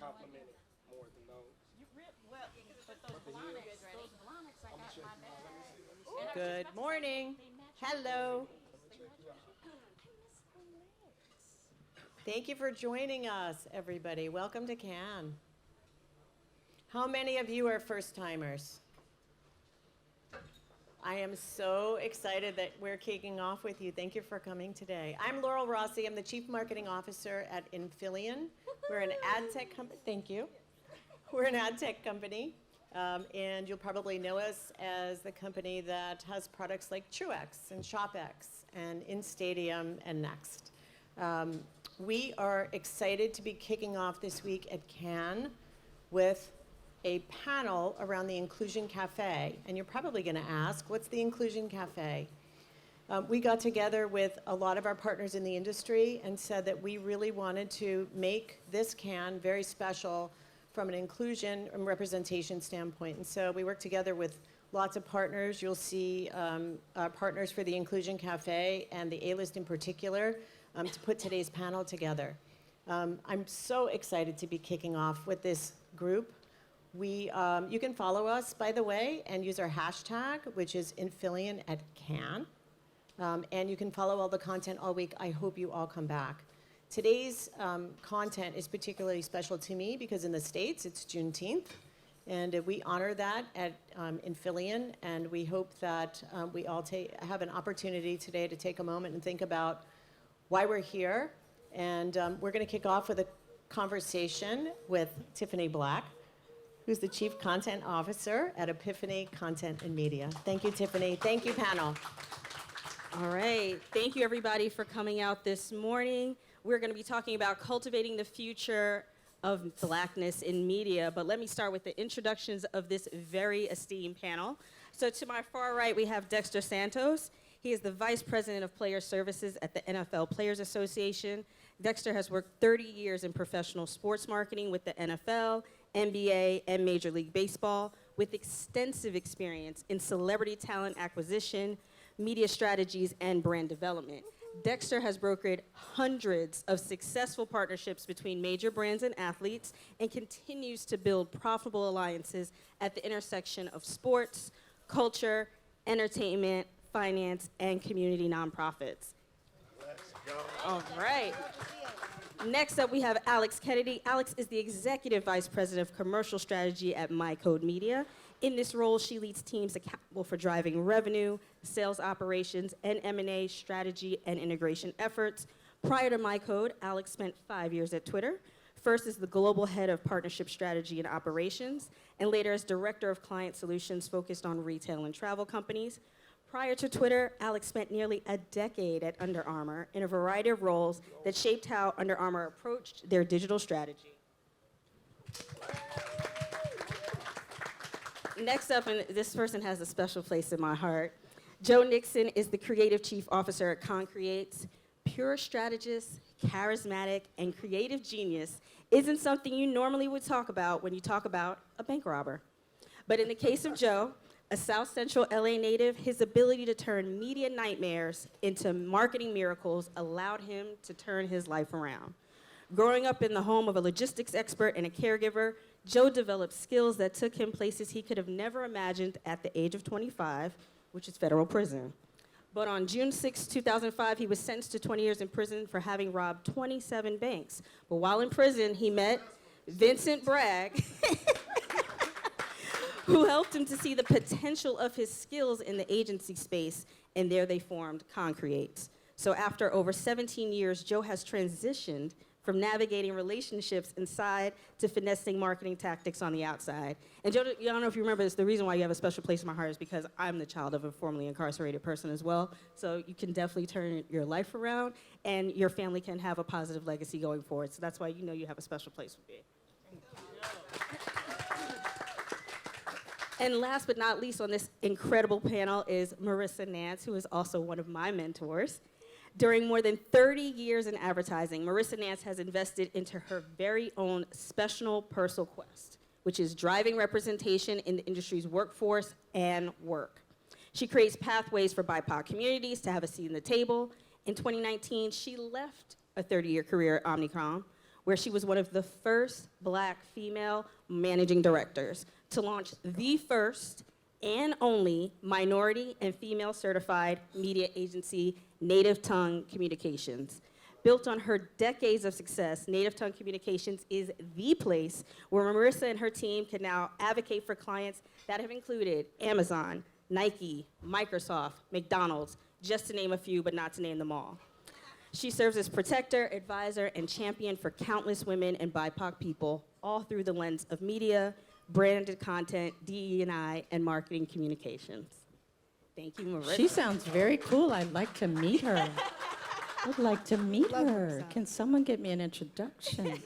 complimented more than those. Good morning. Hello. Thank you for joining us, everybody. Welcome to Cannes. How many of you are first-timers? I am so excited that we're kicking off with you. Thank you for coming today. I'm Laurel Rossi. I'm the Chief Marketing Officer at Infillion. We're an ad tech company. Thank you. We're an ad tech company, and you'll probably know us as the company that has products like Truex and ShopX and InStadium and Next. We are excited to be kicking off this week at Cannes with a panel around the Inclusion Cafe. And you're probably going to ask, what's the Inclusion Cafe? We got together with a lot of our partners in the industry and said that we really wanted to make this Cannes very special from an inclusion and representation standpoint. And so we worked together with lots of partners. You'll see partners for the Inclusion Cafe and TheAList in particular to put today's panel together. I'm so excited to be kicking off with this group. You can follow us, by the way, and use our hashtag, which is Infillion@Cannes. And you can follow all the content all week. I hope you all come back. Today's content is particularly special to me because in the States, it's Juneteenth. And we honor that at Infillion. And we hope that we all have an opportunity today to take a moment and think about why we're here. And we're going to kick off with a conversation with Tiffany Black, who's the Chief Content Officer at Epiphany Content and Media. Thank you, Tiffany. Thank you, panel. All right. Thank you, everybody, for coming out this morning. We're going to be talking about cultivating the future of Blackness in media. But let me start with the introductions of this very esteemed panel. So to my far right, we have Dexter Santos. He is the Vice President of Player Services at the NFL Players Association. Dexter has worked 30 years in professional sports marketing with the NFL, NBA, and Major League Baseball, with extensive experience in celebrity talent acquisition, media strategies, and brand development. Dexter has brokered hundreds of successful partnerships between major brands and athletes and continues to build profitable alliances at the intersection of sports, culture, entertainment, finance, and community nonprofits. Let's go. All right. Next up, we have Alex Kennedy. Alex is the Executive Vice President of Commercial Strategy at MyCode Media. In this role, she leads teams accountable for driving revenue, sales operations, and M&A strategy and integration efforts. Prior to MyCode, Alex spent 5 years at Twitter, first as the Global Head of Partnership Strategy and Operations, and later as Director of Client Solutions focused on retail and travel companies. Prior to Twitter, Alex spent nearly a decade at Under Armour in a variety of roles that shaped how Under Armour approached their digital strategy. Next up, and this person has a special place in my heart, Joe Nickson is the Creative Chief Officer at ConCreates. Pure strategist, charismatic, and creative genius isn't something you normally would talk about when you talk about a bank robber. But in the case of Joe, a South Central LA native, his ability to turn media nightmares into marketing miracles allowed him to turn his life around. Growing up in the home of a logistics expert and a caregiver, Joe developed skills that took him places he could have never imagined at the age of 25, which is federal prison. But on June 6, 2005, he was sentenced to 20 years in prison for having robbed 27 banks. But while in prison, he met Vincent Bragg, who helped him to see the potential of his skills in the agency space, and there they formed ConCreates. So after over 17 years, Joe has transitioned from navigating relationships inside to finessing marketing tactics on the outside. And Joe, I don't know if you remember this, the reason why you have a special place in my heart is because I'm the child of a formerly incarcerated person as well. So you can definitely turn your life around, and your family can have a positive legacy going forward. So that's why you know you have a special place with me. And last but not least on this incredible panel is Marissa Nance, who is also one of my mentors. During more than 30 years in advertising, Marissa Nance has invested into her very own special personal quest, which is driving representation in the industry's workforce and work. She creates pathways for BIPOC communities to have a seat at the table. In 2019, she left a 30-year career at Omnicom, where she was one of the first Black female managing directors to launch the first and only minority and female certified media agency, Native Tongue Communications. Built on her decades of success, Native Tongue Communications is the place where Marissa and her team can now advocate for clients that have included Amazon, Nike, Microsoft, McDonald's, just to name a few, but not to name them all. She serves as protector, advisor, and champion for countless women and BIPOC people, all through the lens of media, branded content, DE&I, and marketing communications. Thank you, Marissa. She sounds very cool. I'd like to meet her. I'd like to meet her. Can someone get me an introduction?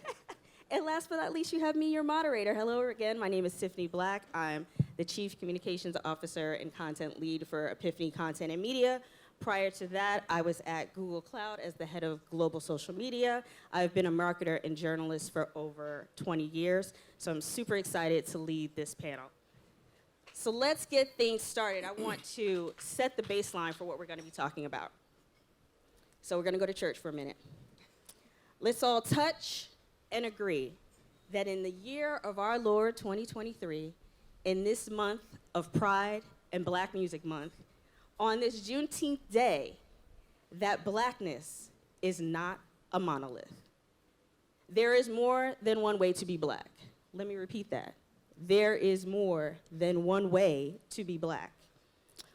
And last but not least, you have me, your moderator. Hello again, my name is Tiffany Black. I'm the Chief Communications Officer and Content Lead for Epiphany Content and Media. Prior to that, I was at Google Cloud as the head of global social media. I've been a marketer and journalist for over 20 years, so I'm super excited to lead this panel. So let's get things started. I want to set the baseline for what we're going to be talking about. So we're going to go to church for a minute. Let's all touch and agree that in the year of our Lord 2023, in this month of Pride and Black Music Month, on this Juneteenth day, that Blackness is not a monolith. There is more than one way to be Black. Let me repeat that. There is more than one way to be Black.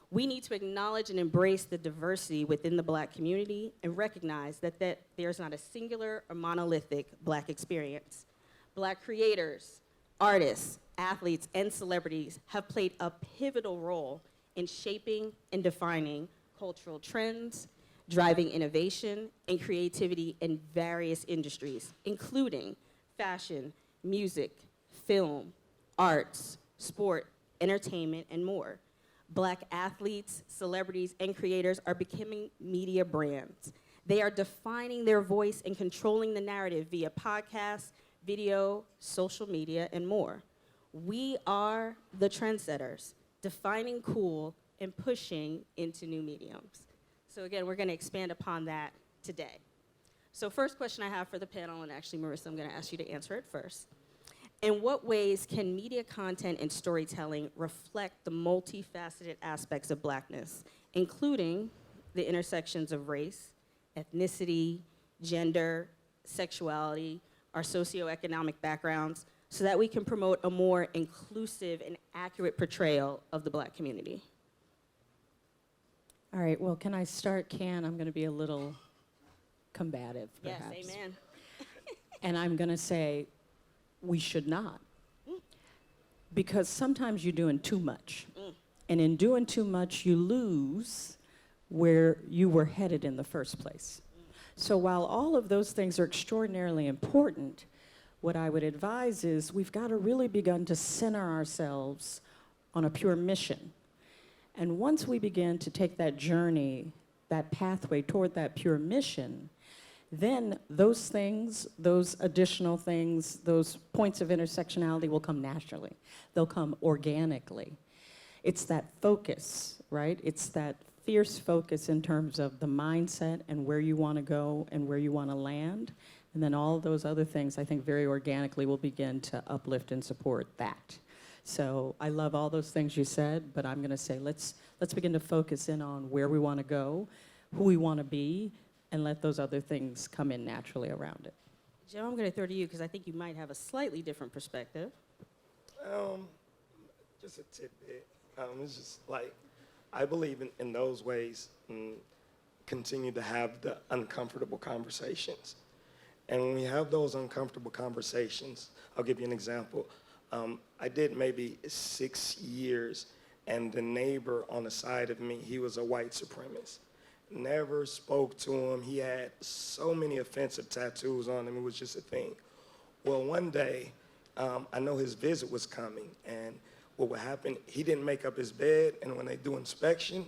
We need to acknowledge and embrace the diversity within the Black community and recognize that there's not a singular or monolithic Black experience. Black creators, artists, athletes, and celebrities have played a pivotal role in shaping and defining cultural trends, driving innovation and creativity in various industries, including fashion, music, film, arts, sport, entertainment, and more. Black athletes, celebrities, and creators are becoming media brands. They are defining their voice and controlling the narrative via podcasts, video, social media, and more. We are the trendsetters, defining cool and pushing into new mediums. So again, we're going to expand upon that today. So first question I have for the panel, and actually, Marissa, I'm going to ask you to answer it first. In what ways can media content and storytelling reflect the multifaceted aspects of Blackness, including the intersections of race, ethnicity, gender, sexuality, our socioeconomic backgrounds, so that we can promote a more inclusive and accurate portrayal of the Black community? All right, well, can I start, Can? I'm going to be a little combative, perhaps. Yes, amen. And I'm going to say, we should not. Because sometimes you're doing too much. And in doing too much, you lose where you were headed in the first place. So while all of those things are extraordinarily important, what I would advise is we've got to really begin to center ourselves on a pure mission. And once we begin to take that journey, that pathway toward that pure mission, then those things, those additional things, those points of intersectionality will come naturally. They'll come organically. It's that focus, right? It's that fierce focus in terms of the mindset and where you want to go and where you want to land. And then all those other things, I think, very organically will begin to uplift and support that. So I love all those things you said, but I'm going to say let's begin to focus in on where we want to go, who we want to be, and let those other things come in naturally around it. Joe, I'm going to throw to you because I think you might have a slightly different perspective. Just a tidbit. It's just like, I believe in those ways, continue to have the uncomfortable conversations. And when we have those uncomfortable conversations, I'll give you an example. I did maybe 6 years, and the neighbor on the side of me, he was a white supremacist. Never spoke to him. He had so many offensive tattoos on him. It was just a thing. Well, one day, I know his visit was coming, and what would happen, he didn't make up his bed, and when they do inspection,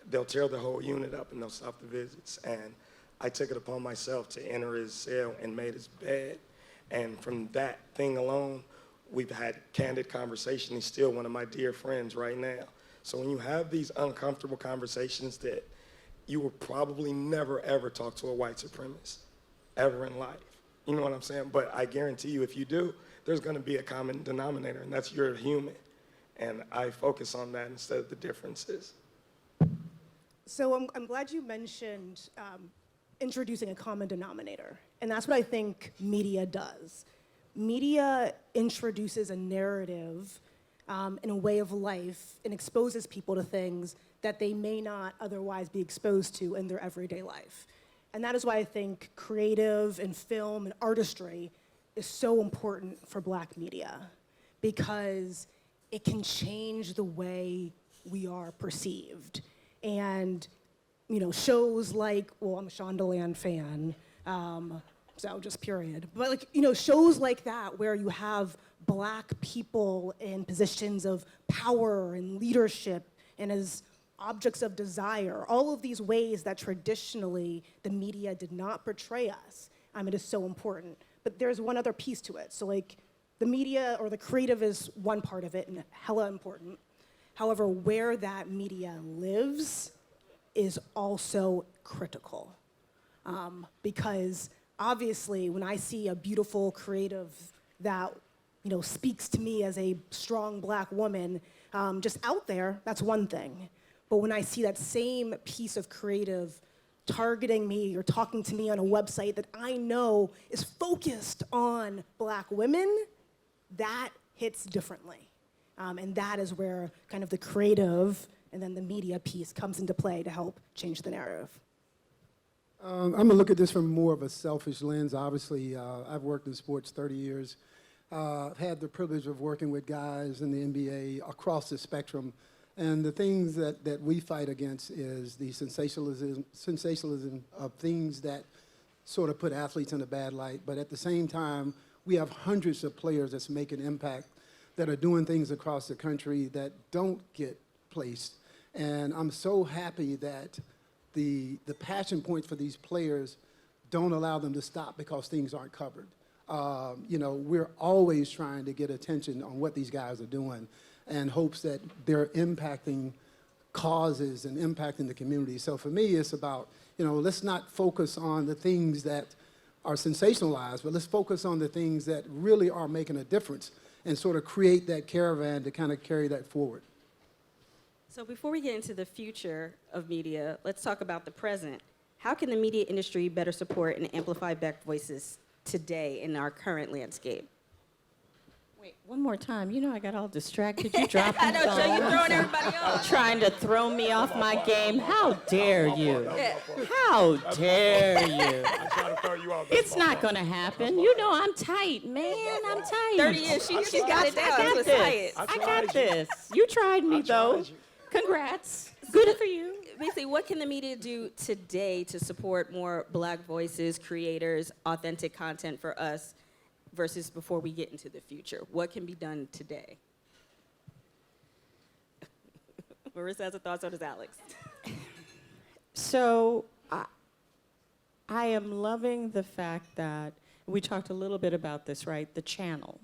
they'll tear the whole unit up and they'll stop the visits. And I took it upon myself to enter his cell and made his bed. And from that thing alone, we've had candid conversation. He's still one of my dear friends right now. So when you have these uncomfortable conversations that you will probably never, ever talk to a white supremacist, ever in life. You know what I'm saying? But I guarantee you, if you do, there's going to be a common denominator, and that's you're human. And I focus on that instead of the differences. So I'm glad you mentioned introducing a common denominator. And that's what I think media does. Media introduces a narrative and a way of life and exposes people to things that they may not otherwise be exposed to in their everyday life. And that is why I think creative and film and artistry is so important for Black media, because it can change the way we are perceived. And, you know, shows like, well, I'm a Shondaland fan, so just period. But like, you know, shows like that where you have Black people in positions of power and leadership and as objects of desire, all of these ways that traditionally the media did not portray us, it is so important. But there's one other piece to it. So like the media or the creative is one part of it and hella important. However, where that media lives is also critical. Because obviously when I see a beautiful creative that, you know, speaks to me as a strong Black woman, just out there, that's one thing. But when I see that same piece of creative targeting me or talking to me on a website that I know is focused on Black women, that hits differently. And that is where kind of the creative and then the media piece comes into play to help change the narrative. I'm going to look at this from more of a selfish lens. Obviously, I've worked in sports 30 years. I've had the privilege of working with guys in the NBA across the spectrum. And the things that we fight against is the sensationalism of things that sort of put athletes in a bad light. But at the same time, we have hundreds of players that's making impact, that are doing things across the country that don't get placed. And I'm so happy that the passion points for these players don't allow them to stop because things aren't covered. You know, we're always trying to get attention on what these guys are doing, and hopes that they're impacting causes and impacting the community. So for me, it's about, you know, let's not focus on the things that are sensationalized, but let's focus on the things that really are making a difference and sort of create that caravan to kind of carry that forward. So before we get into the future of media, let's talk about the present. How can the media industry better support and amplify Black voices today in our current landscape? Wait, one more time. You know I got all distracted. You dropped I know, Joe, you're throwing everybody off. Trying to throw me off my game. How dare you? How dare you? I try to throw you off. It's not going to happen. You know I'm tight, man. I'm tight. 30 years, she got it down. I got It was this. science. I got this. You tried me, though. Congrats. Good for you. Basically, what can the media do today to support more Black voices, creators, authentic content for us versus before we get into the future? What can be done today? Marissa has a thought, so does Alex. So I am loving the fact that we talked a little bit about this, right? The channel.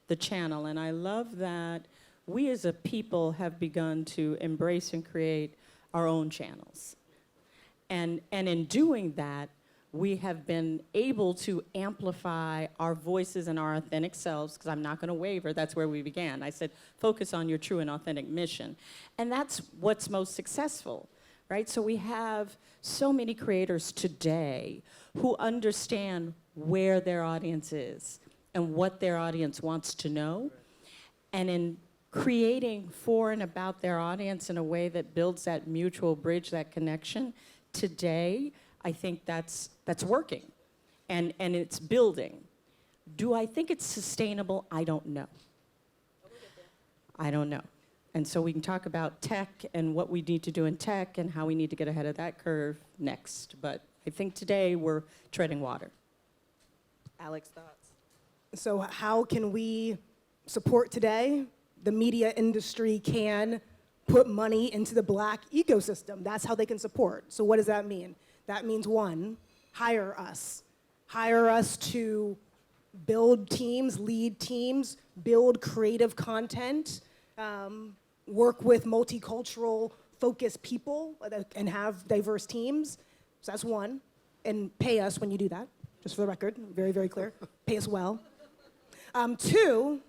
And I love that we as a people have begun to embrace and create our own channels. And in doing that, we have been able to amplify our voices and our authentic selves, because I'm not going to waver. That's where we began. I said, focus on your true and authentic mission. And that's what's most successful, right? So we have so many creators today who understand where their audience is and what their audience wants to know. And in creating for and about their audience in a way that builds that mutual bridge, that connection, today, I think that's working, and it's building. Do I think it's sustainable? I don't know. I don't know. And so we can talk about tech and what we need to do in tech and how we need to get ahead of that curve next. But I think today we're treading water. Alex, thoughts? So how can we support today? The media industry can put money into the Black ecosystem. That's how they can support. So what does that mean? That means, one, hire us. Hire us to build teams, lead teams, build creative content, work with multicultural focused people and have diverse teams. So that's one. And pay us when you do that. just for the record, very, very clear. Pay us well. Two,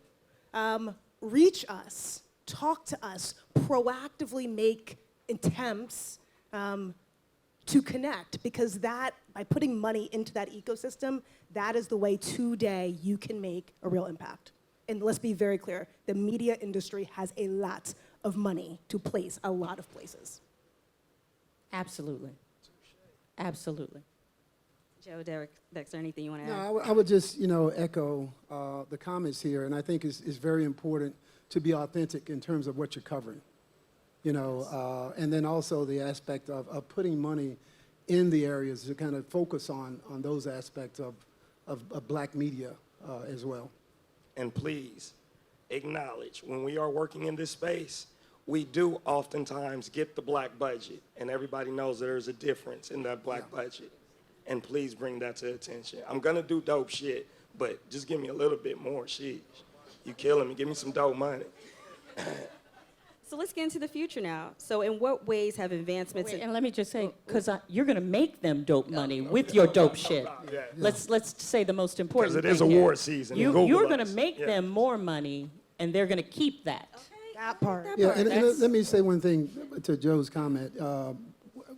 reach us, talk to us, proactively make attempts to connect, because that, by putting money into that ecosystem, that is the way today you can make a real impact. And let's be very clear, the media industry has a lot of money to place a lot of places. Absolutely. Absolutely. Joe, Derek, Dexter, anything you want to No, add? I would just, echo the comments here, and I think it's very important to be authentic in terms of what you're covering, and then also the aspect of putting money in the areas to kind of focus on those aspects of black media as well. And please acknowledge, when we are working in this space, we do oftentimes get the black budget, and everybody knows there's a difference in that black budget. And please bring that to attention. I'm gonna do dope shit, but just give me a little bit more shit. You killing me, give me some dope money. So let's get into the future now. So in what ways have advancements And let me just say, because you're going to make them dope money with your dope shit. Yeah. Let's say the most important Because it is thing here. award season. and Google You're going to us. make Yeah. them more money, and they're going to keep that. That part. Yeah, and That's- let me say one thing to Joe's comment.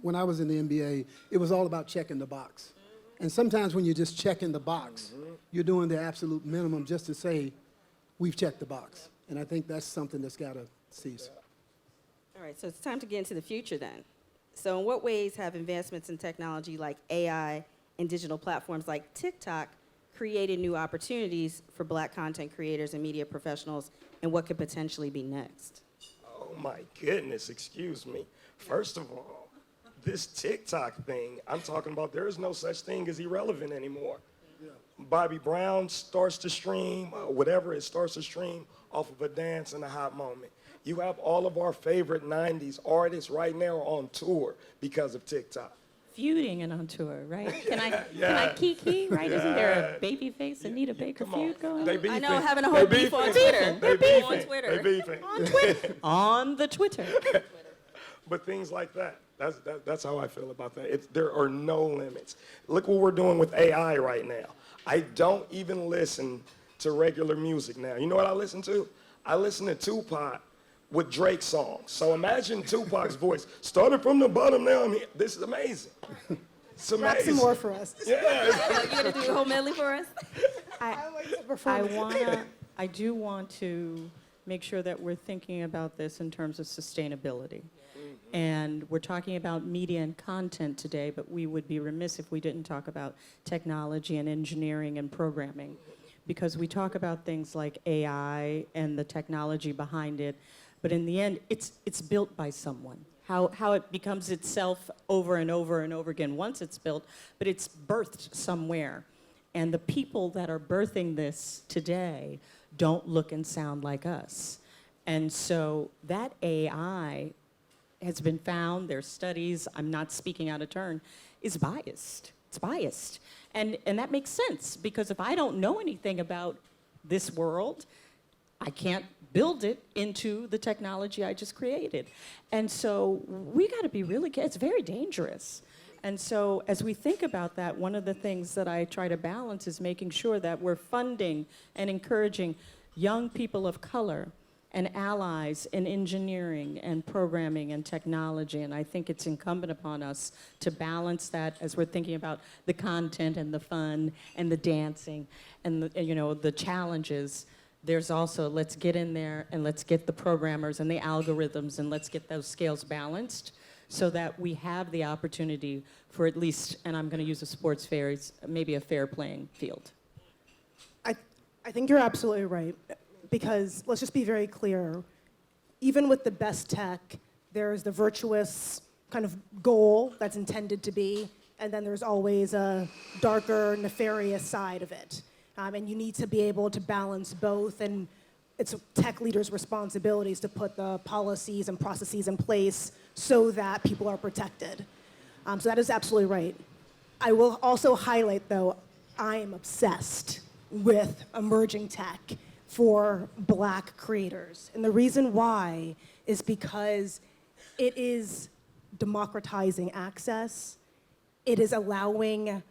When I was in the NBA, it was all about checking the box. And sometimes when you're just checking the box, you're doing the absolute minimum just to say, we've checked the box. And I think that's something that's got to cease. All right, so it's time to get into the future then. So in what ways have advancements in technology like AI and digital platforms like TikTok created new opportunities for black content creators and media professionals, and what could potentially be next? Oh my goodness, excuse me. First of all, this TikTok thing, I'm talking about, there is no such thing as irrelevant anymore. Bobby Brown starts to stream, whatever it starts to stream off of a dance in a hot moment. You have all of our favorite 90s artists right now on tour because of TikTok. Feuding and on tour, right? Can I kiki, right? Isn't there a Babyface Anita Baker Come on. feud going They on? beefing. I know, having a whole They beef on beefing. Twitter. They Beef on beefing. Twitter. They beefing. On the Twitter. But things like that, that's how I feel about that. There are no limits. Look what we're doing with AI right now. I don't even listen to regular music now. You know what I listen to? I listen to Tupac with Drake's songs. So imagine Tupac's voice. Started from the bottom, now I'm here. This is amazing. It's amazing. Rap some more for us. Yeah. You gonna do a whole medley for us? I do want to make sure that we're thinking about this in terms of sustainability. And we're talking about media and content today, but we would be remiss if we didn't talk about technology and engineering and programming, because we talk about things like AI and the technology behind it, but in the end, it's built by someone. How it becomes itself over and over and over again once it's built, but it's birthed somewhere. And the people that are birthing this today don't look and sound like us. And so that AI has been found, there's studies, I'm not speaking out of turn, is biased. It's biased. And that makes sense, because if I don't know anything about this world, I can't build it into the technology I just created. And so we gotta be really careful. It's very dangerous. And so as we think about that, one of the things that I try to balance is making sure that we're funding and encouraging young people of color and allies in engineering and programming and technology. And I think it's incumbent upon us to balance that as we're thinking about the content and the fun and the dancing and the challenges. There's also, let's get in there and let's get the programmers and the algorithms and let's get those scales balanced so that we have the opportunity for at least, and I'm gonna use a sports fair, maybe a fair playing field. I think you're absolutely right, because let's just be very clear. Even with the best tech, there's the virtuous kind of goal that's intended to be, and then there's always a darker, nefarious side of it. And you need to be able to balance both, and it's tech leaders' responsibilities to put the policies and processes in place so that people are protected. So that is absolutely right. I will also highlight, though, I am obsessed with emerging tech for Black creators. And the reason why is because it is democratizing access. It is allowing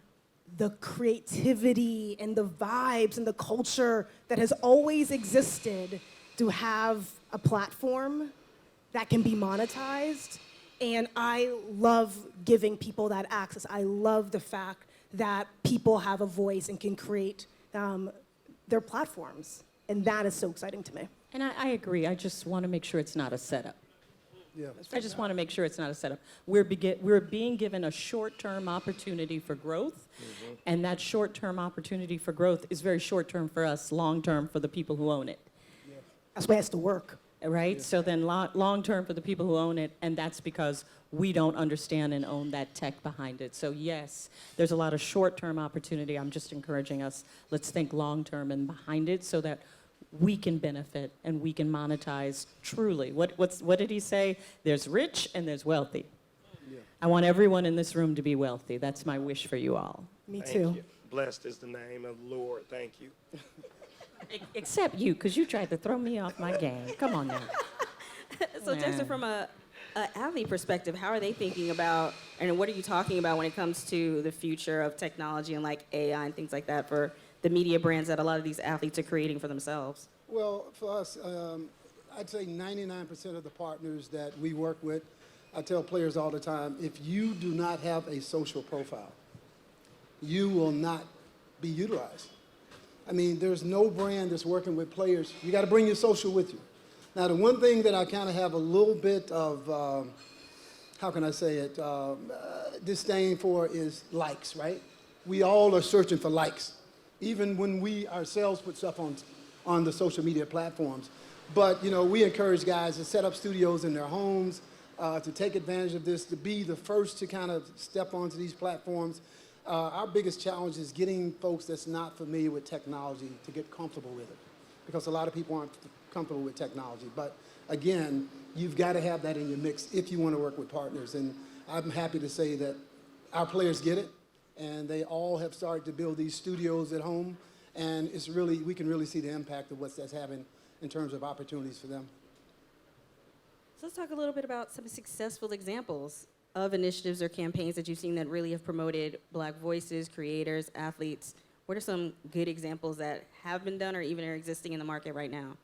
the creativity and the vibes and the culture that has always existed to have a platform that can be monetized. And I love giving people that access. I love the fact that people have a voice and can create their platforms. And that is so exciting to me. And I agree. I just want to make sure it's not a setup. Yeah. I just want to make sure it's not a setup. We're being given a short-term opportunity for growth, and that short-term opportunity for growth is very short-term for us, long-term for the people who own it. That's why it has to work. Right? Yeah. So then long-term for the people who own it, and that's because we don't understand and own that tech behind it. So yes, there's a lot of short-term opportunity. I'm just encouraging us, let's think long-term and behind it so that we can benefit and we can monetize truly. What did he say? There's rich and there's wealthy. Yeah. I want everyone in this room to be wealthy. That's my wish for you all. Me Thank too. you. Blessed is the name of the Lord. Thank you. Except you, because you tried to throw me off my game. Come on now. So Dexter, Yeah. from a athlete perspective, how are they thinking about, and what are you talking about when it comes to the future of technology and like AI and things like that for the media brands that a lot of these athletes are creating for themselves? Well, for us, I'd say 99% of the partners that we work with, I tell players all the time, if you do not have a social profile, you will not be utilized. I mean, there's no brand that's working with players. You got to bring your social with you. Now, the one thing that I kind of have a little bit of, how can I say it, disdain for is likes, right? We all are searching for likes, even when we ourselves put stuff on the social media platforms. But, you know, we encourage guys to set up studios in their homes, to take advantage of this, to be the first to kind of step onto these platforms. Our biggest challenge is getting folks that's not familiar with technology to get comfortable with it, because a lot of people aren't comfortable with technology. But again, you've got to have that in your mix if you want to work with partners. And I'm happy to say that our players get it, and they all have started to build these studios at home. And it's really, we can really see the impact of what that's having in terms of opportunities for them. So let's talk a little bit about some successful examples of initiatives or campaigns that you've seen that really have promoted Black voices, creators, athletes. What are some good examples that have been done or even are existing in the market right now?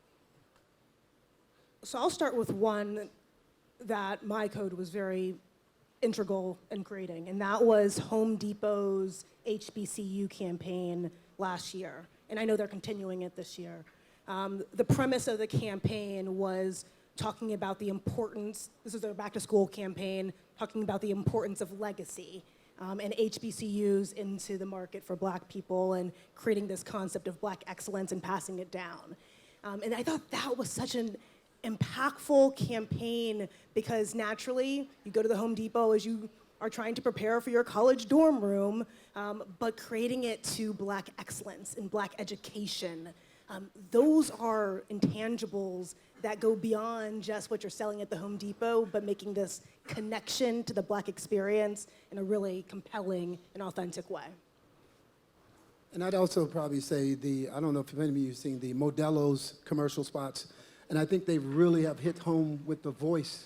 So I'll start with one that my code was very integral in creating, and that was Home Depot's HBCU campaign last year. And I know they're continuing it this year. The premise of the campaign was talking about the importance, this is their back to school campaign, talking about the importance of legacy and HBCUs into the market for Black people and creating this concept of Black excellence and passing it down. And I thought that was such an impactful campaign because naturally you go to the Home Depot as you are trying to prepare for your college dorm room, but creating it to Black excellence and Black education. Those are intangibles that go beyond just what you're selling at the Home Depot, but making this connection to the Black experience in a really compelling and authentic way. And I'd also probably say I don't know if any of you have seen the Modelo's commercial spots, and I think they really have hit home with the voice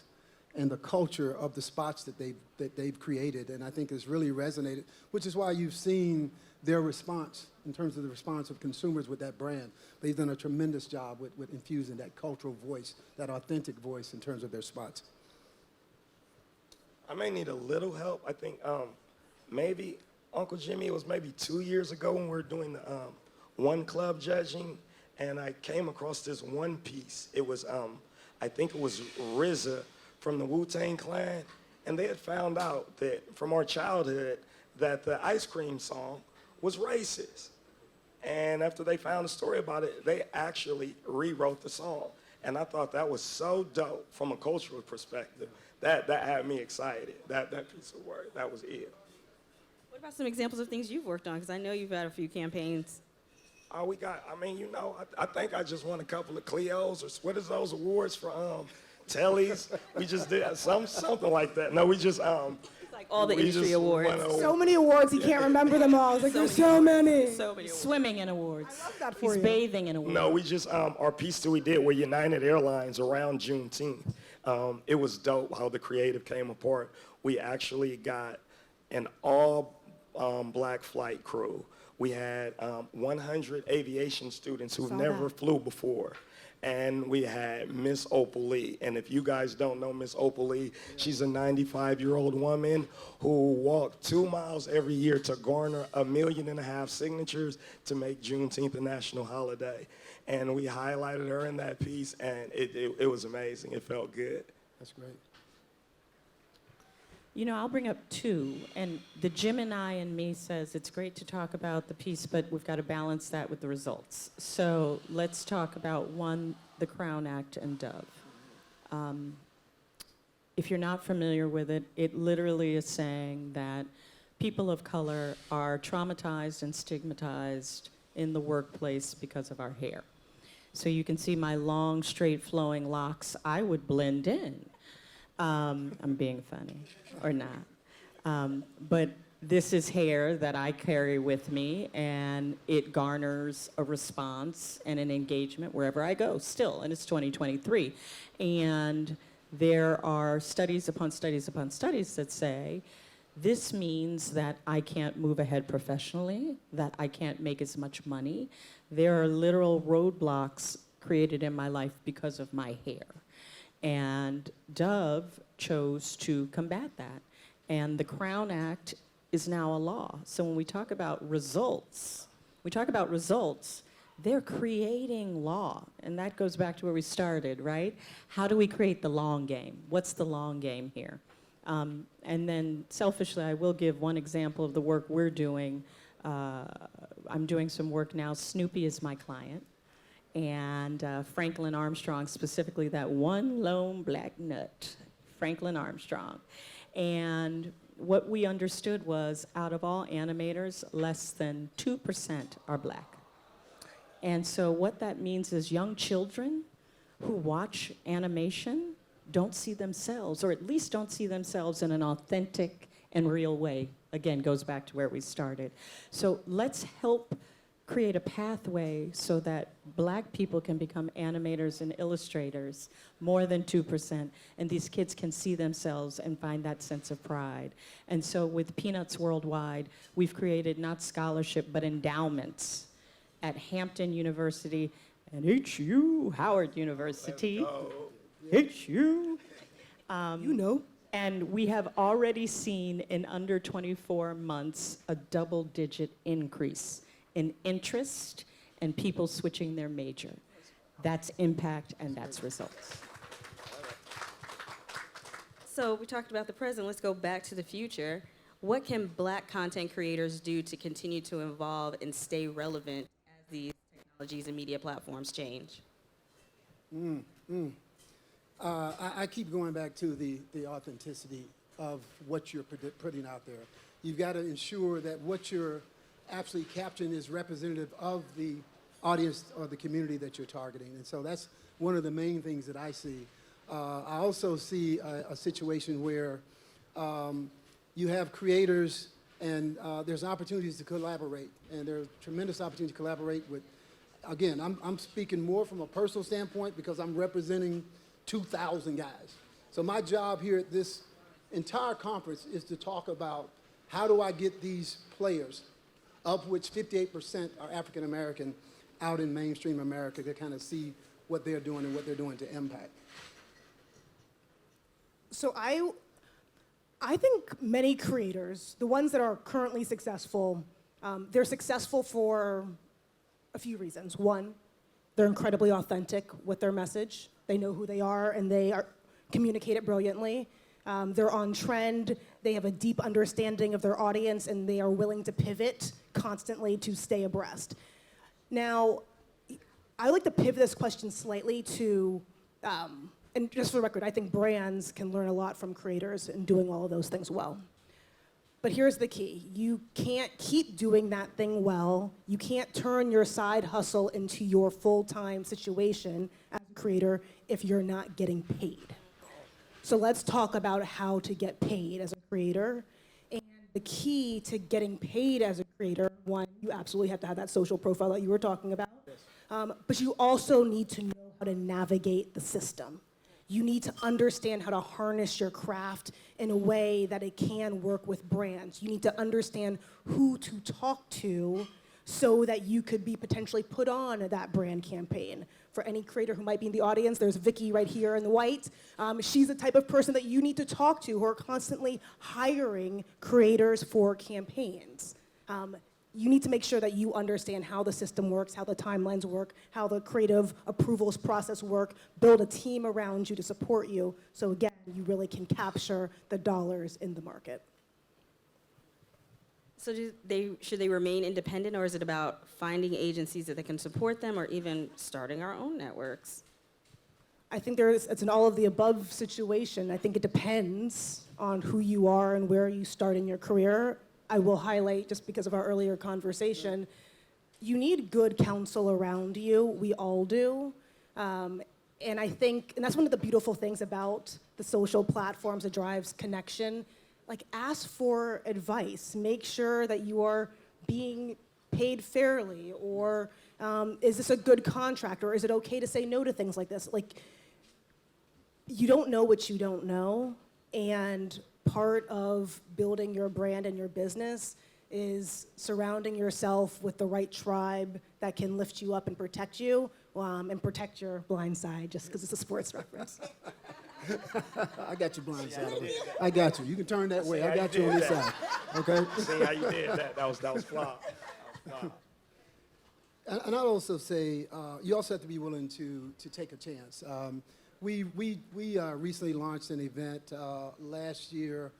and the culture of the spots that they've created, and I think it's really resonated, which is why you've seen their response in terms of the response of consumers with that brand. They've done a tremendous job with infusing that cultural voice, that authentic voice in terms of their spots. I may need a little help. I think maybe Uncle Jimmy, it was maybe 2 years ago when we were doing the one club judging, and I came across this one piece. It was, I think it was RZA from the Wu-Tang Clan, and they had found out that from our childhood that the ice cream song was racist. And after they found a story about it, they actually rewrote the song. And I thought that was so dope from a cultural perspective. That had me excited, that piece of work. That was it. What about some examples of things you've worked on? Because I know you've had a few campaigns. Oh, I think I just won a couple of Cleos, or what is those awards for Tellies? We just did something like that. No, we just Like all the industry awards. So many awards, he can't remember them all. It's like, there's so many. So many awards. Swimming in awards. I love that for He's you. bathing in awards. No, we just, our piece that we did with United Airlines around Juneteenth. It was dope how the creative came apart. We actually got an all black flight crew. We had 100 aviation students who've Saw never that. flew before. And we had Miss Opal Lee. And if you guys don't know Miss Opal Lee, she's a 95-year-old woman who walked 2 miles every year to garner 1.5 million signatures to make Juneteenth a national holiday. And we highlighted her in that piece, and it was amazing. It felt good. That's great. You know, I'll bring up two, and the Gemini in me says it's great to talk about the piece, but we've got to balance that with the results. So let's talk about one, the Crown Act and Dove. If you're not familiar with it, it literally is saying that people of color are traumatized and stigmatized in the workplace because of our hair. So you can see my long, straight, flowing locks. I would blend in. I'm being funny, or not. But this is hair that I carry with me, and it garners a response and an engagement wherever I go still, and it's 2023. And there are studies upon studies upon studies that say this means that I can't move ahead professionally, that I can't make as much money. There are literal roadblocks created in my life because of my hair. And Dove chose to combat that. And the Crown Act is now a law. So when we talk about results, they're creating law. And that goes back to where we started, right? How do we create the long game? What's the long game here? And then selfishly, I will give one example of the work we're doing. I'm doing some work now. Snoopy is my client. And Franklin Armstrong, specifically that one lone black nut, Franklin Armstrong. And what we understood was out of all animators, less than 2% are black. And so what that means is young children who watch animation don't see themselves, or at least don't see themselves in an authentic and real way. Again, goes back to where we started. So let's help create a pathway so that black people can become animators and illustrators, more than 2%, and these kids can see themselves and find that sense of pride. And so with Peanuts Worldwide, we've created not scholarship, but endowments at Hampton University and HU, Howard University. HU. You know. And we have already seen in under 24 months a double-digit increase in interest and people switching their major. That's impact and that's results. So we talked about the present. Let's go back to the future. What can black content creators do to continue to evolve and stay relevant as these technologies and media platforms change? I keep going back to the authenticity of what you're putting out there. You've got to ensure that what you're actually capturing is representative of the audience or the community that you're targeting. And so that's one of the main things that I see. I also see a situation where you have creators and there's opportunities to collaborate. And there's tremendous opportunity to collaborate with, again, I'm speaking more from a personal standpoint because I'm representing 2,000 guys. So my job here at this entire conference is to talk about how do I get these players, of which 58% are African American, out in mainstream America to kind of see what they're doing and what they're doing to impact. So I think many creators, the ones that are currently successful, they're successful for a few reasons. One, they're incredibly authentic with their message. They know who they are and they communicate it brilliantly. They're on trend, they have a deep understanding of their audience, and they are willing to pivot constantly to stay abreast. Now, I would like to pivot this question slightly to, and just for the record, I think brands can learn a lot from creators in doing all of those things well. But here's the key. You can't keep doing that thing well. You can't turn your side hustle into your full-time situation as a creator if you're not getting paid. So let's talk about how to get paid as a creator. And the key to getting paid as a creator, one, you absolutely have to have that social profile that you were talking about. But you also need to know how to navigate the system. You need to understand how to harness your craft in a way that it can work with brands. You need to understand who to talk to so that you could be potentially put on that brand campaign. For any creator who might be in the audience, there's Vicky right here in the white. She's the type of person that you need to talk to who are constantly hiring creators for campaigns. You need to make sure that you understand how the system works, how the timelines work, how the creative approvals process work, build a team around you to support you, so again, you really can capture the dollars in the market. So should they remain independent, or is it about finding agencies that can support them, or even starting our own networks? I think it's an all of the above situation. I think it depends on who you are and where you start in your career. I will highlight, just because of our earlier conversation, you need good counsel around you. We all do. And I think, and that's one of the beautiful things about the social platforms that drives connection. Like, ask for advice. Make sure that you are being paid fairly, or is this a good contract, or is it okay to say no to things like this? Like, you don't know what you don't know, and part of building your brand and your business is surrounding yourself with the right tribe that can lift you up and protect you, and protect your blind side, just because it's a sports reference. I got your blind side. I got you. You can turn that way. I got you on this side. Okay? See how you did that? That was flop. And I'd also say you also have to be willing to take a chance. We recently launched an event last year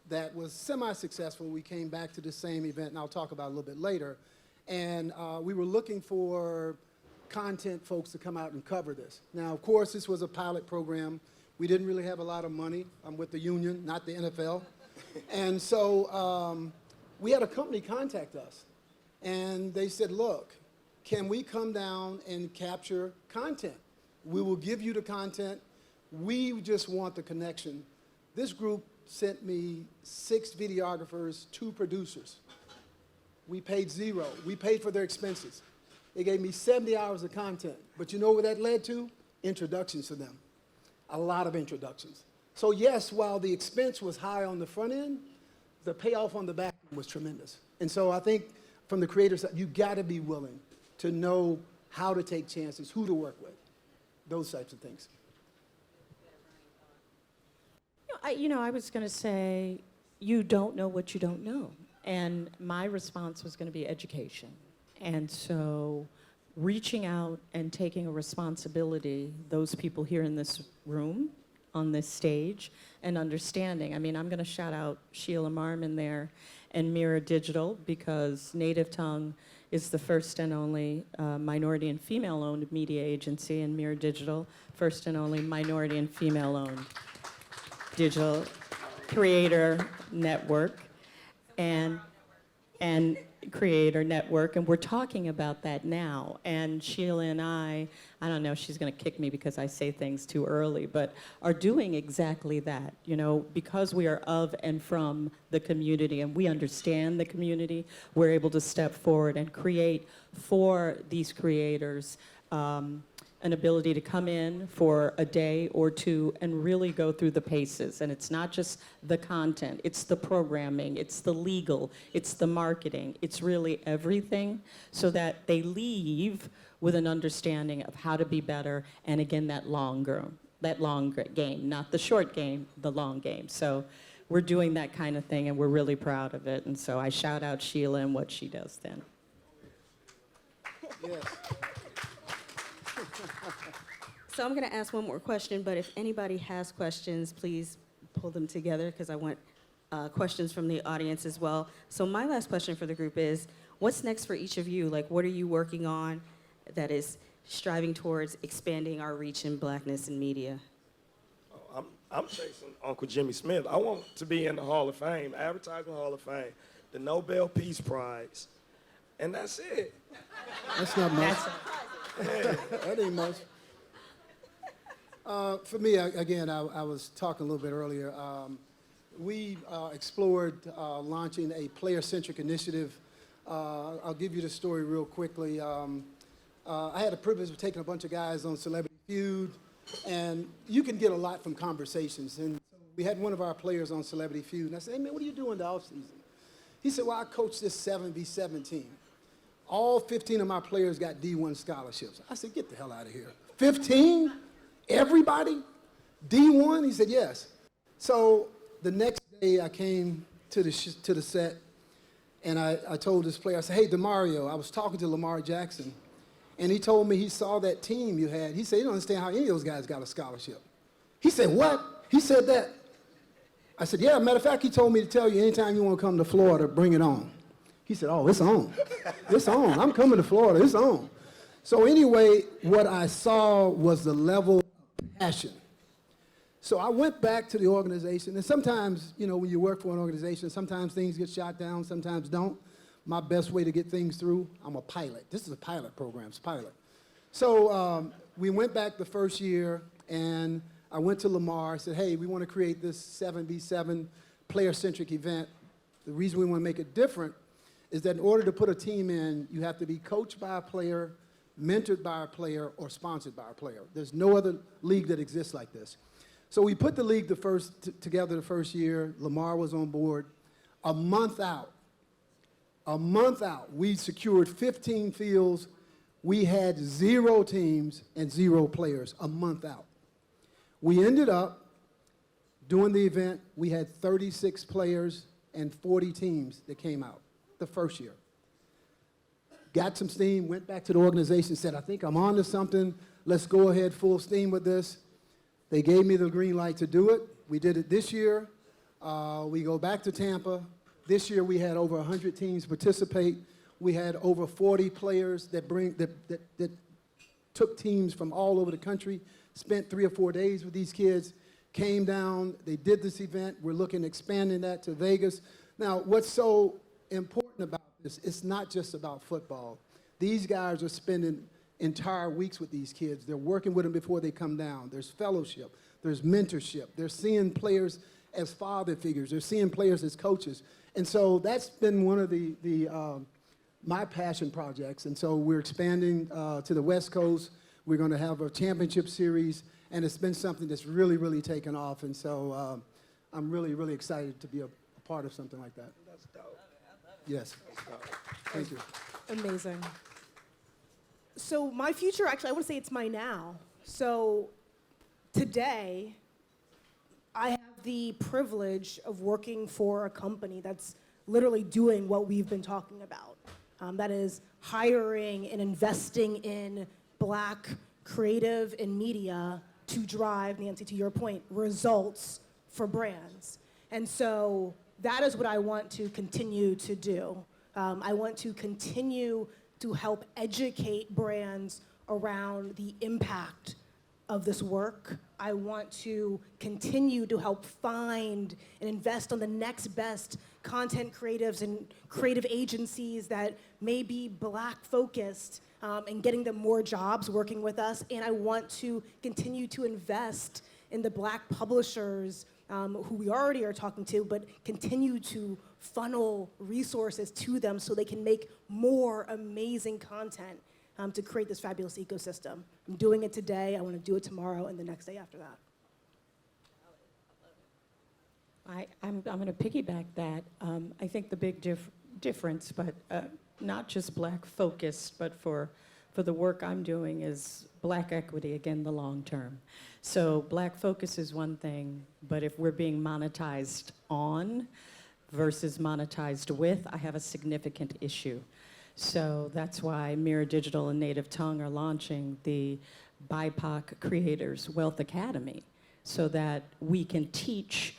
that was semi-successful. We came back to the same event, and I'll talk about it a little bit later. And we were looking for content folks to come out and cover this. Now, of course, this was a pilot program. We didn't really have a lot of money. I'm with the union, not the NFL. And so we had a company contact us. And they said, look, can we come down and capture content? We will give you the content. We just want the connection. This group sent me 6 videographers, 2 producers. We paid zero. We paid for their expenses. They gave me 70 hours of content. But you know what that led to? Introductions to them. A lot of introductions. So yes, while the expense was high on the front end, the payoff on the back end was tremendous. And so I think from the creator side, you gotta be willing to know how to take chances, who to work with, those types of things. I was going to say, you don't know what you don't know. And my response was going to be education. And so reaching out and taking a responsibility, those people here in this room, on this stage, and understanding. I mean, I'm going to shout out Sheila Marmon there and Mira Digital, because Native Tongue is the first and only minority and female-owned media agency, and Mira Digital, first and only minority and female-owned digital creator network and creator network, and we're talking about that now. And Sheila and I don't know, she's going to kick me because I say things too early, but are doing exactly that, because we are of and from the community and we understand the community, we're able to step forward and create for these creators an ability to come in for a day or two and really go through the paces. And it's not just the content, it's the programming, it's the legal, it's the marketing, it's really everything, so that they leave with an understanding of how to be better, and again, that long game, not the short game, the long game. So we're doing that kind of thing, and we're really proud of it. And so I shout out Sheila and what she does then. Yes. So I'm going to ask one more question, but if anybody has questions, please pull them together, because I want questions from the audience as well. So my last question for the group is, what's next for each of you? Like, what are you working on that is striving towards expanding our reach in Blackness in media? I'm chasing Uncle Jimmy Smith. I want to be in the Hall of Fame, Advertising Hall of Fame, the Nobel Peace Prize, and that's it. That's not much. That ain't much. For me, again, I was talking a little bit earlier. We explored launching a player-centric initiative. I'll give you the story real quickly. I had the privilege of taking a bunch of guys on Celebrity Feud. And you can get a lot from conversations. And we had one of our players on Celebrity Feud, and I said, hey, man, what are you doing in the offseason? He said, well, I coach this 7v7 team. All 15 of my players got D1 scholarships. I said, get the hell out of here. 15? Everybody? D1? He said, yes. So the next day I came to the set, and I told this player, I said, hey, DeMario, I was talking to Lamar Jackson, and he told me he saw that team you had. He said, you don't understand how any of those guys got a scholarship. He said, what? He said that. I said, yeah, matter of fact, he told me to tell you anytime you want to come to Florida, bring it on. He said, oh, it's on. It's on. I'm coming to Florida. It's on. So anyway, what I saw was the level of passion. So I went back to the organization, and sometimes, you know, when you work for an organization, sometimes things get shot down, sometimes don't. My best way to get things through, I'm a pilot. This is a pilot program, it's pilot. So we went back the first year, and I went to Lamar, I said, hey, we want to create this 7v7 player-centric event. The reason we want to make it different is that in order to put a team in, you have to be coached by a player, mentored by a player, or sponsored by a player. There's no other league that exists like this. So we put the league together the first year. Lamar was on board. A month out, we secured 15 fields. We had 0 teams and 0 players a month out. We ended up doing the event. We had 36 players and 40 teams that came out the first year. Got some steam, went back to the organization, said, I think I'm on to something. Let's go ahead full steam with this. They gave me the green light to do it. We did it this year. We go back to Tampa. This year we had over 100 teams participate. We had over 40 players that took teams from all over the country, spent 3 or 4 days with these kids, came down, they did this event. We're looking at expanding that to Vegas. Now, what's so important about this, it's not just about football. These guys are spending entire weeks with these kids. They're working with them before they come down. There's fellowship, there's mentorship. They're seeing players as father figures. They're seeing players as coaches. And so that's been one of my passion projects. And so we're expanding to the West Coast. We're going to have a championship series, and it's been something that's really, really taken off. And so I'm really, really excited to be a part of something like that. That's dope. Yes. That's dope. Thank you. Amazing. So my future, actually, I want to say it's my now. So today, I have the privilege of working for a company that's literally doing what we've been talking about. That is hiring and investing in Black creative and media to drive, Nancy, to your point, results for brands. And so that is what I want to continue to do. I want to continue to help educate brands around the impact of this work. I want to continue to help find and invest on the next best content creatives and creative agencies that may be Black focused, and getting them more jobs working with us. And I want to continue to invest in the Black publishers who we already are talking to, but continue to funnel resources to them so they can make more amazing content to create this fabulous ecosystem. I'm doing it today, I want to do it tomorrow, and the next day after that. I'm going to piggyback that. I think the big difference, but not just Black focused, but for the work I'm doing is Black equity, again, the long term. So Black focus is one thing, but if we're being monetized on versus monetized with, I have a significant issue. So that's why Mirror Digital and Native Tongue are launching the BIPOC Creators Wealth Academy so that we can teach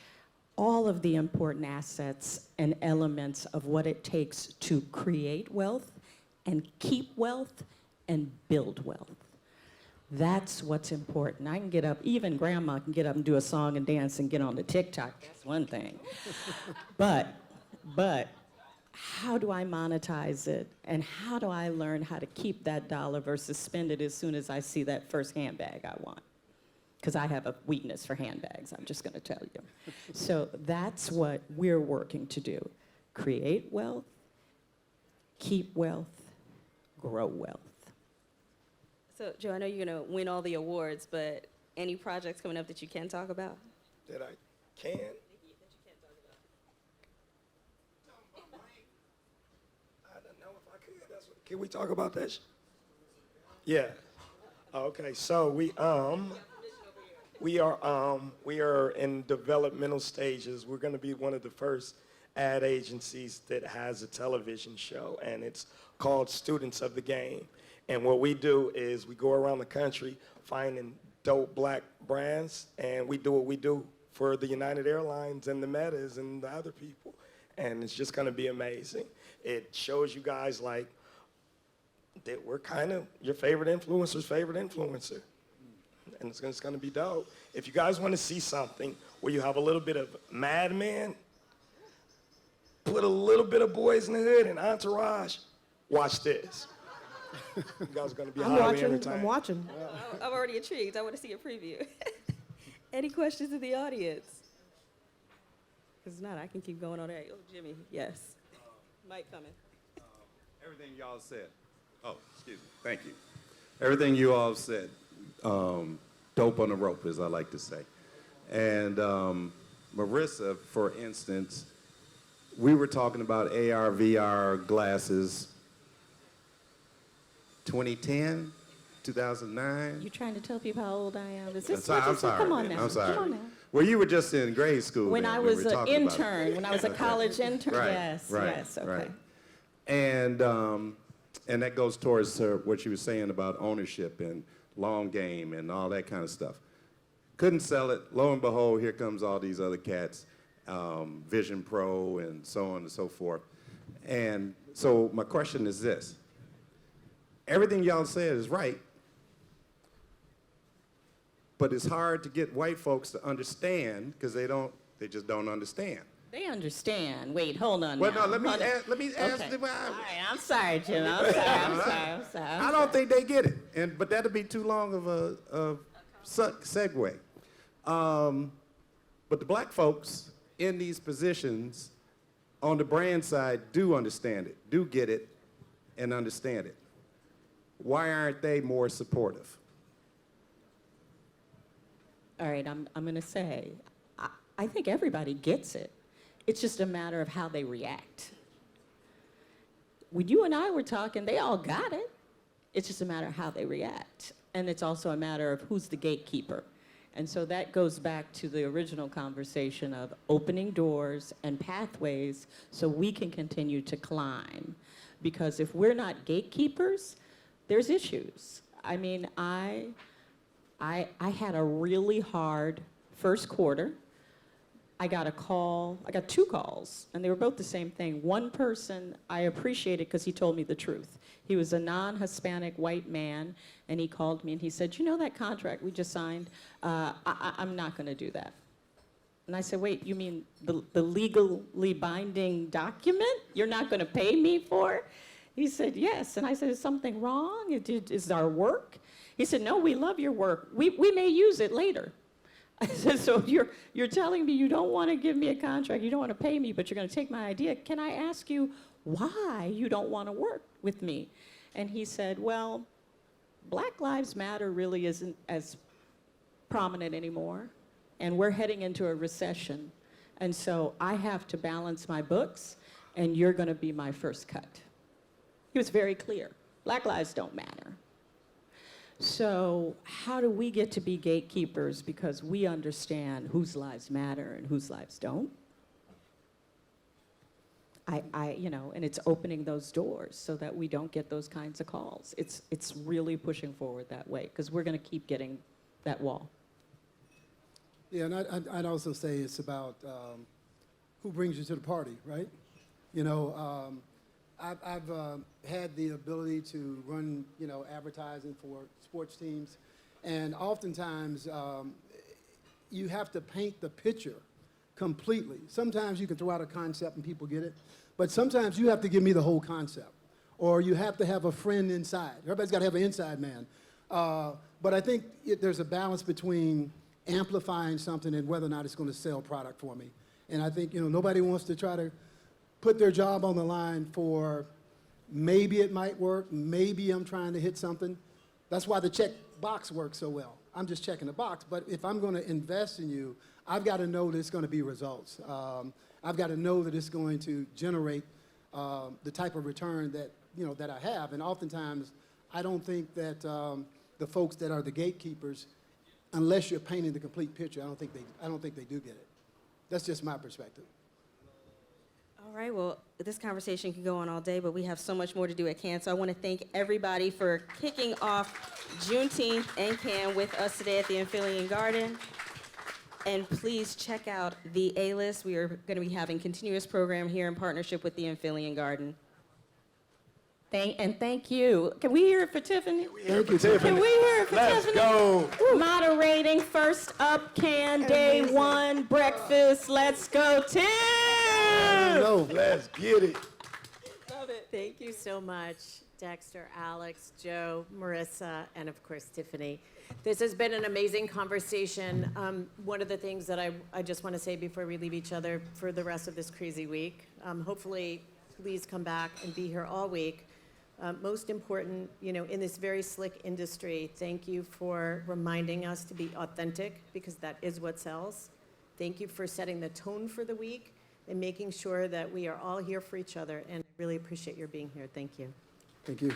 all of the important assets and elements of what it takes to create wealth and keep wealth and build wealth. That's what's important. I can get up, even grandma can get up and do a song and dance and get on the TikTok. That's one thing. But how do I monetize it? And how do I learn how to keep that dollar versus spend it as soon as I see that first handbag I want? Because I have a weakness for handbags, I'm just gonna tell you. So that's what we're working to do. Create wealth, keep wealth, grow wealth. So, Joe, I know you're going to win all the awards, but Any projects coming up that you can talk about? That I can. I don't know if I could. Can we talk about that? Yeah. Okay. So we are in developmental stages. We're going to be one of the first ad agencies that has a television show, and it's called Students of the Game. And what we do is we go around the country finding dope black brands, and we do what we do for the United Airlines and the Metas and the other people. And it's just going to be amazing. It shows you guys like that we're kind of your favorite influencer's favorite influencer. And it's going to be dope. If you guys want to see something where you have a little bit of Mad Men, put a little bit of Boys in the Hood and Entourage, watch this. You guys are going to be highly entertained. I'm watching. I'm already intrigued. I want to see a preview. Any questions in the audience? Because not, I can keep going on that. Oh, Jimmy, yes. Mike coming. Everything y'all said. Oh, excuse me. Thank you. Everything you all said. Dope on the rope, as I like to say. And Marissa, for instance, we were talking about AR, VR glasses 2010, 2009. You trying to tell people how old I am? Is I'm this, sorry. come on now. I'm sorry. Come on now. Well, you were just in grade school. When then, I we was were an talking about it. intern, when I was a college intern. Right, Yes, right, yes, okay. right. And that goes towards what you were saying about ownership and long game and all that kind of stuff. Couldn't sell it. Lo and behold, here comes all these other cats, Vision Pro and so on and so forth. And so my question is this. Everything y'all said is right, but it's hard to get white folks to understand because they just don't understand. They understand. Wait, hold on Well, now. no, let me Hold on. ask Okay. them. All right, I'm sorry, Jim. I'm sorry. I don't think they get it, but that'll be too long of a segue. But the black folks in these positions on the brand side do understand it, do get it, and understand it. Why aren't they more supportive? All right, I'm going to say, I think everybody gets it. It's just a matter of how they react. When you and I were talking, they all got it. It's just a matter of how they react. And it's also a matter of who's the gatekeeper. And so that goes back to the original conversation of opening doors and pathways so we can continue to climb. Because if we're not gatekeepers, there's issues. I mean, I had a really hard first quarter. I got two calls, and they were both the same thing. One person I appreciated because he told me the truth. He was a non-Hispanic white man, and he called me and he said, you know that contract we just signed? I'm not going to do that. And I said, wait, you mean the legally binding document you're not going to pay me for? He said, yes. And I said, is something wrong? Is our work? He said, no, we love your work. We may use it later. I said, so you're telling me you don't want to give me a contract, you don't want to pay me, but you're going to take my idea. Can I ask you why you don't want to work with me? And he said, well, Black Lives Matter really isn't as prominent anymore, and we're heading into a recession. And so I have to balance my books, and you're going to be my first cut. He was very clear. Black lives don't matter. So how do we get to be gatekeepers because we understand whose lives matter and whose lives don't? And it's opening those doors so that we don't get those kinds of calls. It's really pushing forward that way because we're going to keep getting that wall. Yeah, and I'd also say it's about who brings you to the party, right? You know, I've had the ability to run, advertising for sports teams, and oftentimes you have to paint the picture completely. Sometimes you can throw out a concept and people get it, but sometimes you have to give me the whole concept, or you have to have a friend inside. Everybody's got to have an inside man. But I think there's a balance between amplifying something and whether or not it's going to sell product for me. And I think, nobody wants to try to put their job on the line for maybe it might work, maybe I'm trying to hit something. That's why the check box works so well. I'm just checking the box. But if I'm going to invest in you, I've got to know that it's going to be results. I've got to know that it's going to generate the type of return that, that I have. And oftentimes, I don't think that the folks that are the gatekeepers, unless you're painting the complete picture, I don't think they do get it. That's just my perspective. All right, well, this conversation can go on all day, but we have so much more to do at Cannes. So I want to thank everybody for kicking off Juneteenth and Cannes with us today at the Infillion Garden. And please check out TheAList. We are going to be having continuous program here in partnership with the Infillion Garden. Thank you. Can we hear it for Tiffany? Thank you, Can we hear it for Let's Tiffany? go. Moderating first up, Cannes Day Amazing. 1 breakfast. Let's go, Tiff! No. Let's get it. Thank you so much, Dexter, Alex, Joe, Marissa, and of course, Tiffany. This has been an amazing conversation. One of the things that I just want to say before we leave each other for the rest of this crazy week, hopefully, please come back and be here all week. Most important, in this very slick industry, thank you for reminding us to be authentic, because that is what sells. Thank you for setting the tone for the week and making sure that we are all here for each other, and I really appreciate your being here. Thank you. Thank you.